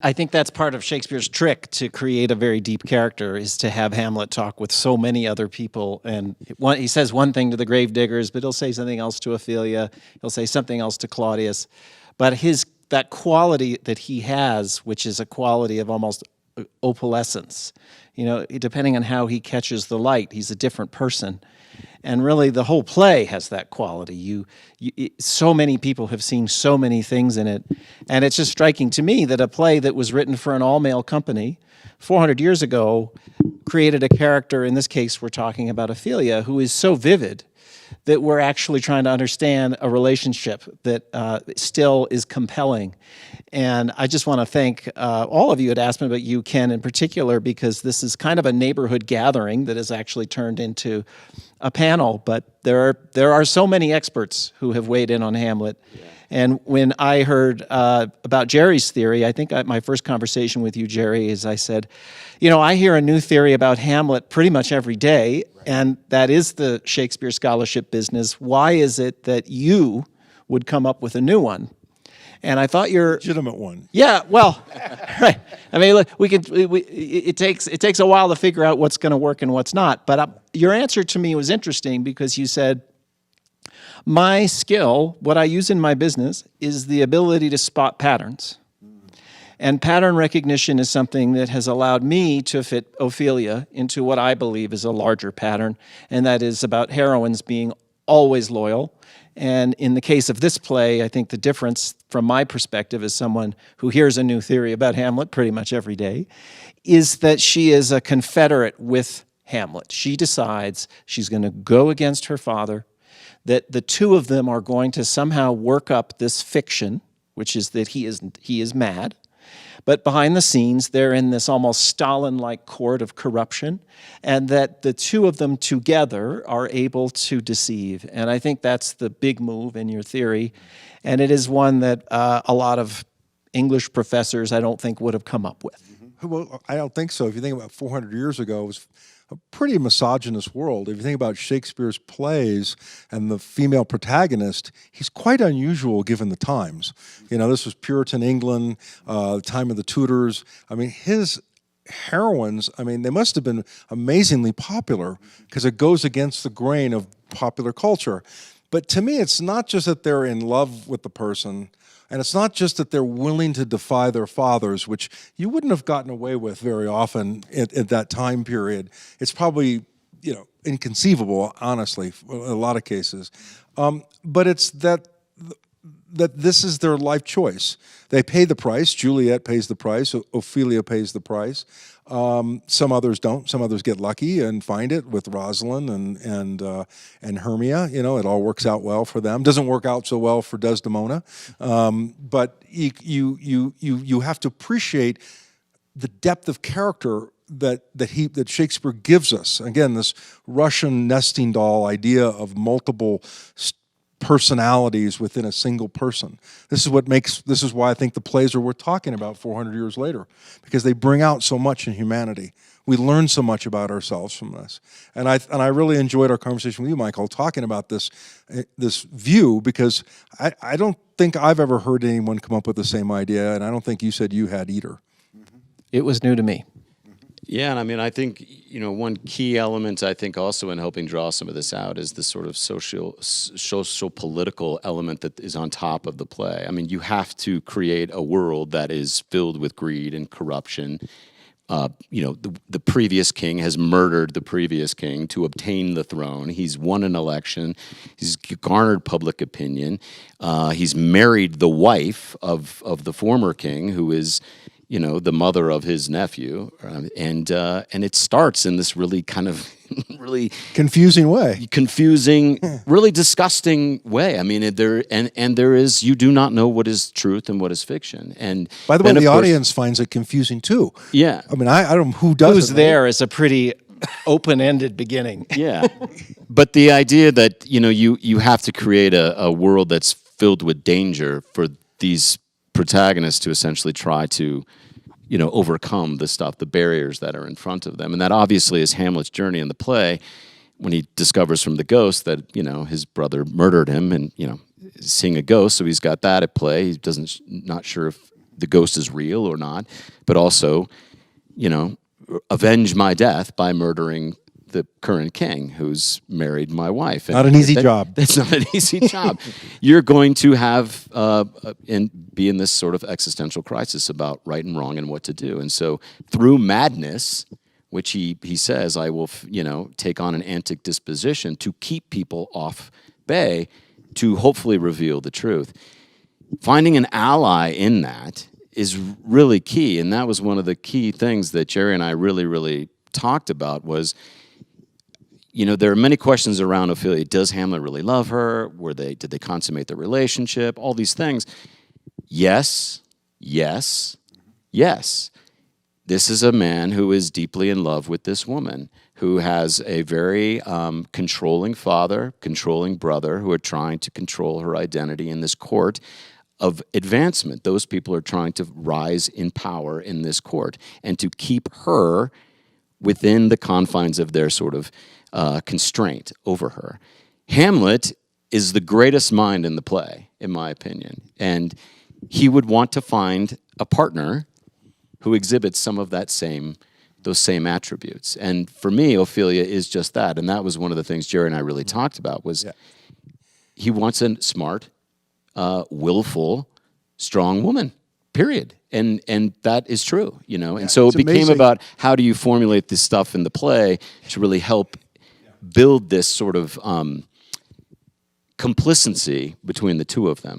I think that's part of Shakespeare's trick to create a very deep character, is to have Hamlet talk with so many other people. And he says one thing to the gravediggers, but he'll say something else to Ophelia. He'll say something else to Claudius. But that quality that he has, which is a quality of almost opalescence, depending on how he catches the light, he's a different person. And really, the whole play has that quality. So many people have seen so many things in it. And it's just striking to me that a play that was written for an all-male company 400 years ago created a character, in this case we're talking about Ophelia, who is so vivid that we're actually trying to understand a relationship that still is compelling. And I just want to thank all of you at Aspen, but you, Ken, in particular, because this is kind of a neighborhood gathering that has actually turned into a panel. But there are so many experts who have weighed in on Hamlet. Yeah. And when I heard about Jerry's theory, I think my first conversation with you, Jerry, is I said, I hear a new theory about Hamlet pretty much every day, and that is the Shakespeare scholarship business. Why is it that you would come up with a new one? And I thought legitimate one. Yeah, well, right. I mean, look, it takes a while to figure out what's going to work and what's not. But your answer to me was interesting, because you said, my skill, what I use in my business, is the ability to spot patterns. And pattern recognition is something that has allowed me to fit Ophelia into what I believe is a larger pattern, and that is about heroines being always loyal. And in the case of this play, I think the difference from my perspective as someone who hears a new theory about Hamlet pretty much every day is that she is a confederate with Hamlet. She decides she's going to go against her father, that the two of them are going to somehow work up this fiction, which is that he is mad. But behind the scenes, they're in this almost Stalin-like court of corruption, and that the two of them together are able to deceive. And I think that's the big move in your theory, and it is one that a lot of English professors, I don't think, would have come up with. Well, I don't think so. If you think about 400 years ago, it was a pretty misogynist world. If you think about Shakespeare's plays and the female protagonist, he's quite unusual given the times. This was Puritan England, the time of the Tudors. I mean, his heroines, they must have been amazingly popular, because it goes against the grain of popular culture. But to me, it's not just that they're in love with the person, and it's not just that they're willing to defy their fathers, which you wouldn't have gotten away with very often at that time period. It's probably, inconceivable, honestly, in a lot of cases. But it's that this is their life choice. They pay the price. Juliet pays the price. Ophelia pays the price. Some others don't. Some others get lucky and find it with Rosalind and Hermia. It all works out well for them. Doesn't work out so well for Desdemona. But you have to appreciate the depth of character that Shakespeare gives us. Again, this Russian nesting doll idea of multiple personalities within a single person. This is why I think the plays are worth talking about 400 years later, because they bring out so much in humanity. We learn so much about ourselves from this. And I really enjoyed our conversation with you, Michael, talking about this view, because I don't think I've ever heard anyone come up with the same idea, and I don't think you said you had either. It was new to me. Yeah, and I think, one key element, I think, also in helping draw some of this out is the sort of social political element that is on top of the play. You have to create a world that is filled with greed and corruption. The previous king has murdered the previous king to obtain the throne. He's won an election. He's garnered public opinion. He's married the wife of the former king, who is the mother of his nephew, and it starts in this really kind of really confusing way, really disgusting way. There is, you do not know what is truth and what is fiction. And by the way, the audience finds it confusing too. Yeah, I don't know who does. Who's there is a pretty open-ended beginning. Yeah, but the idea that you have to create a world that's filled with danger for these protagonists to essentially try to, overcome the barriers that are in front of them. And that obviously is Hamlet's journey in the play, when he discovers from the ghost that, his brother murdered him, and, seeing a ghost, so he's got that at play. He not sure if the ghost is real or not, but also, you know, avenge my death by murdering the current king who's married my wife. Not an easy job. That's not an easy job. You're going to have and be in this sort of existential crisis about right and wrong and what to do. And so through madness, which he says, I will, take on an antic disposition to keep people off bay to hopefully reveal the truth. Finding an ally in that is really key. And that was one of the key things that Jerry and I really, really talked about was, there are many questions around Ophelia. Does Hamlet really love her? Did they consummate the relationship? All these things. Yes, yes, yes. This is a man who is deeply in love with this woman, who has a very controlling father, controlling brother, who are trying to control her identity in this court of advancement. Those people are trying to rise in power in this court and to keep her within the confines of their sort of constraint over her. Hamlet is the greatest mind in the play, in my opinion, and he would want to find a partner who exhibits some of those same attributes. And for me, Ophelia is just that, and that was one of the things Jerry and I really talked about was he wants a smart, willful, strong woman. Period. And that is true, And so it became amazing. about how do you formulate this stuff in the play to really help build this sort of complacency between the two of them.